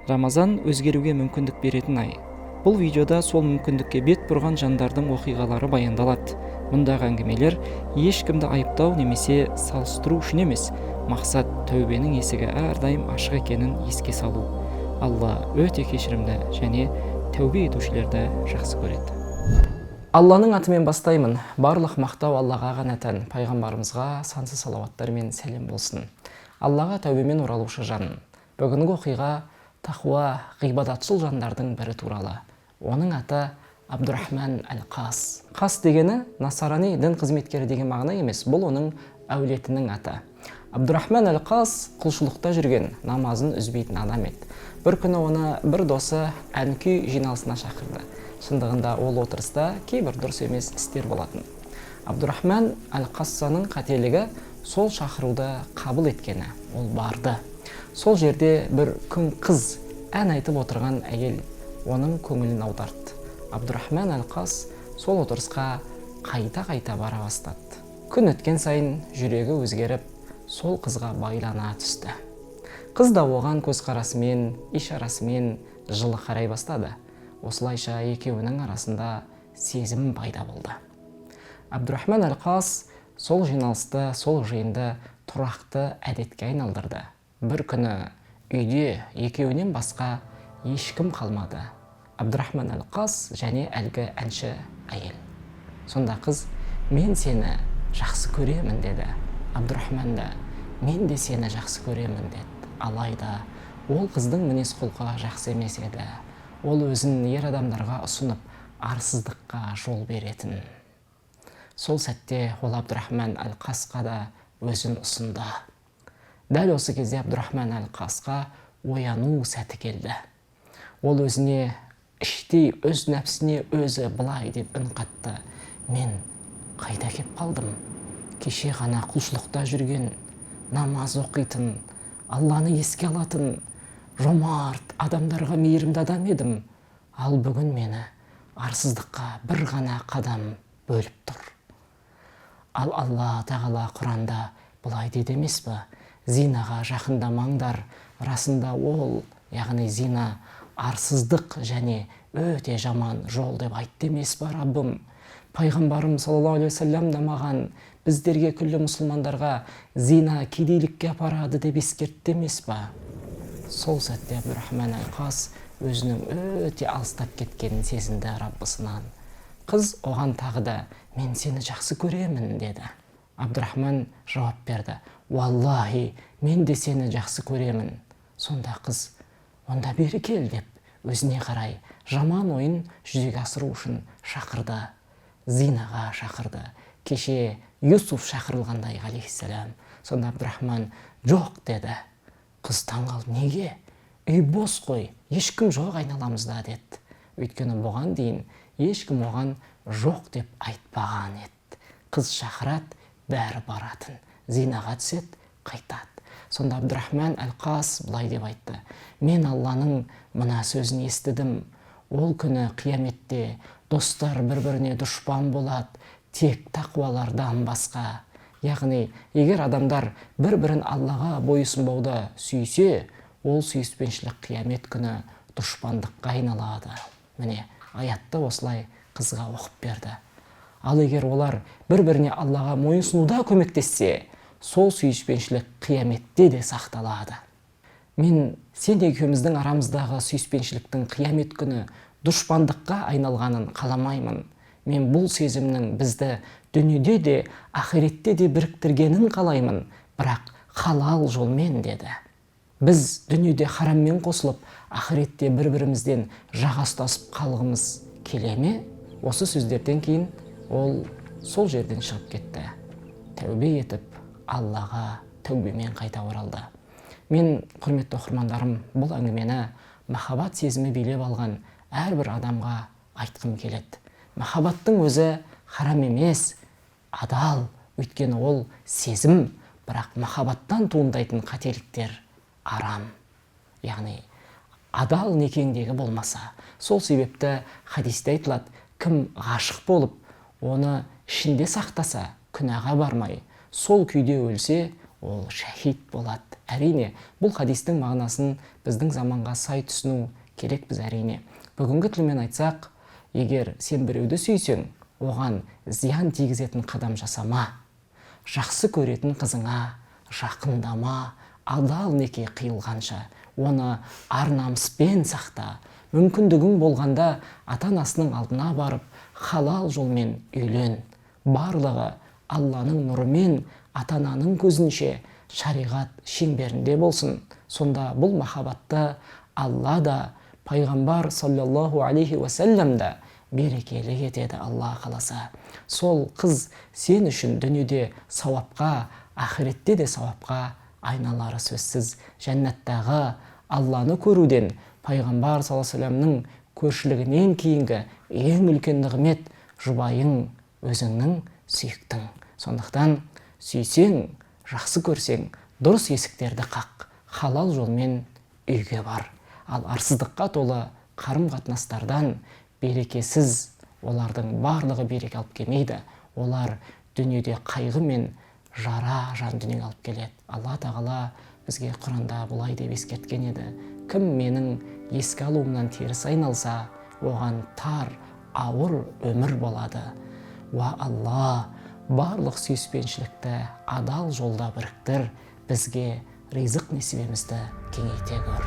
Рамазан өзгеруге мүмкіндік беретін ай. Бұл видеода сол мүмкіндікке бет бұрған жандардың оқиғалары баяндалады. Мұндағы әңгімелер ешкімді айыптау немесе салыстыру үшін емес, мақсат тәубенің есігі әрдайым ашық екенін еске салу. Алла өте кешірімді және тәубе етушілерді жақсы көреді. Алланың атымен бастаймын. Барлық мақтау Аллаға ғана тән. Пайғамбарымызға сансыз салауаттар мен сәлем болсын. Аллаға тәубемен оралушы жан. Бүгінгі оқиға тақуа, ғибадатшыл жандардың бірі туралы. Оның аты Абдурахман әл-Қас. Қас дегені насарани дін қызметкері деген мағына емес, бұл оның әулетінің аты. Абдурахман әл-Қас құлшылықта жүрген, намазын үзбейтін адам еді. Бір күні оны бір досы ән-күй жиналысына шақырды. Шындығында ол отырыста кейбір дұрыс емес істер болатын. Абдурахман әл-Қассаның қателігі сол шақыруды қабыл еткені. Ол барды. Сол жерде бір күн қыз ән айтып отырған әйел оның көңілін аударды. Абдурахман әл-Қас сол отырысқа қайта бара бастады. Күн өткен сайын жүрегі өзгеріп, сол қызға байлана түсті. Қыз да оған көзқарасымен, ишарасымен жылы қарай бастады. Осылайша екеуінің арасында сезім пайда болды. Абдурахман әл-Қас сол жиналысты, сол жиынды тұрақты әдетке айналдырды. Бір күні үйде екеуінен басқа ешкім қалмады. Абдурахман әл-Қас және әлгі әнші әйел. Сонда қыз, мен сені жақсы көремін деді. Абдурахман да, мен де сені жақсы көремін деді. Алайда ол қыздың мінез құлқы жақсы емес еді. Ол өзін ер адамдарға ұсынып, арсыздыққа жол беретін. Сол сәтте ол Абдурахман әл-Қасқа да өзін ұсынды. Дәл осы кезде Абдурахман әл-Қасқа ояну сәті келді. Ол өзіне іштей, өз нәпсіне өзі былай деп үн қатты. Мен қайда кеп қалдым? Кеше ғана құлшылықта жүрген, намаз оқитын, Алланы еске алатын, жомарт, адамдарға мейірімді адам едім. Ал бүгін мені арсыздыққа бір ғана қадам бөліп тұр. Ал Алла тағала Құранда бұлай деді емес пе? Зинаға жақындамаңдар. Расында ол, яғни зина, арсыздық және өте жаман жол деп айтты емес пе Раббым? Пайғамбарым саллаллаху алейхи вассалам да маған, біздерге күллі мұсылмандарға зина кедейлікке апарады деп ескертті емес пе? Сол сәтте Абдурахман әл-Қас өзінің өте алыстап кеткенін сезінді Раббысынан. Қыз оған тағы да, мен сені жақсы көремін деді. Абдурахман жауап берді, уаллахи, мен де сені жақсы көремін. Сонда қыз, онда бері кел деп, өзіне қарай жаман ойын жүзеге асыру үшін шақырды. Зинаға шақырды. Кеше Юсуф шақырылғандай алейхиссалам. Сонда Абдурахман жоқ деді. Қыз таңғалды, неге? Үй бос қой, ешкім жоқ айналамызда деді. Өйткені бұған дейін ешкім оған жоқ деп айтпаған еді. Қыз шақырады, бәрі баратын. Зинаға түседі, қайтады. Сонда Абдурахман әл-Қас былай деп айтты. Мен Алланың мына сөзін естідім. Ол күні қияметте достар бір-біріне дұшпан болады, тек тақуалардан басқа. Яғни, егер адамдар бір-бірін Аллаға бойұсынбауды сүйсе, ол сүйіспеншілік қиямет күні дұшпандыққа айналады. Міне, аятты осылай қызға оқып берді. Ал егер олар бір-біріне Аллаға мойынсынуда көмектессе, сол сүйіспеншілік қияметте де сақталады. Мен сен екеуміздің арамыздағы сүйіспеншіліктің қиямет күні дұшпандыққа айналғанын қаламаймын. Мен бұл сезімнің бізді дүниеде де, ақиретте де біріктіргенін қалаймын, бірақ халал жолмен деді. Біз дүниеде хараммен қосылып, ақиретте бір-бірімізден жағастасып қалғымыз келе ме? Осы сөздерден кейін ол сол жерден шығып кетті. Тәубе етіп, Аллаға тәубемен қайта оралды. Мен, құрметті оқырмандарым, бұл әңгімені махаббат сезімі билеп алған әрбір адамға айтқым келеді. Махаббаттың өзі харам емес, адал, өйткені ол сезім, бірақ махаббаттан туындайтын қателіктер арам. Яғни, адал некеңдегі болмаса. Сол себепті хадисте айтылады, кім ғашық болып, оны ішінде сақтаса, күнәға бармай, сол күйде өлсе, ол шахид болады, Әрине, бұл хадистің мағынасын біздің заманға сай түсіну керек біз әрине. Бүгінгі тілмен айтсақ, егер сен біреуді сүйсең, оған зиян тигізетін қадам жасама, жақсы көретін қызыңа жақындама, адал неке қиылғанша, оны ар-намыспен сақта. Мүмкіндігің болғанда ата-анасының алдына барып, халал жолмен үйлен. Барлығы Алланың нұрымен, ата-ананың көзінше шариғат шеңберінде болсын. Сонда бұл махаббатты Алла да, пайғамбар саллаллаху алейхи уассалам да берекелі етеді Алла қаласа. Сол қыз сен үшін дүниеде сауапқа, ақиретте де сауапқа айналары сөзсіз. Жәннаттағы Алланы көруден, пайғамбар саллаллаху алейхи уассаламның көршілігінен кейінгі ең үлкен нығмет жұбайың, өзіңнің сүйіктің. Сондықтан сүйсең, жақсы көрсең, дұрыс есіктерді қақ, халал жолмен үйге бар. Ал арсыздыққа толы қарым-қатынастардан берекесіз, олардың барлығы береке алып келмейді. Олар дүниеде қайғы мен жара жан дүниеге алып келеді. Алла тағала бізге Құранда бұлай деп ескерткен еді: кім менің еске алуымнан теріс айналса, оған тар, ауыр өмір болады. Уа Алла, барлық сүйіспеншілікті адал жолда біріктір, бізге ризық несібемізді кеңейте көр.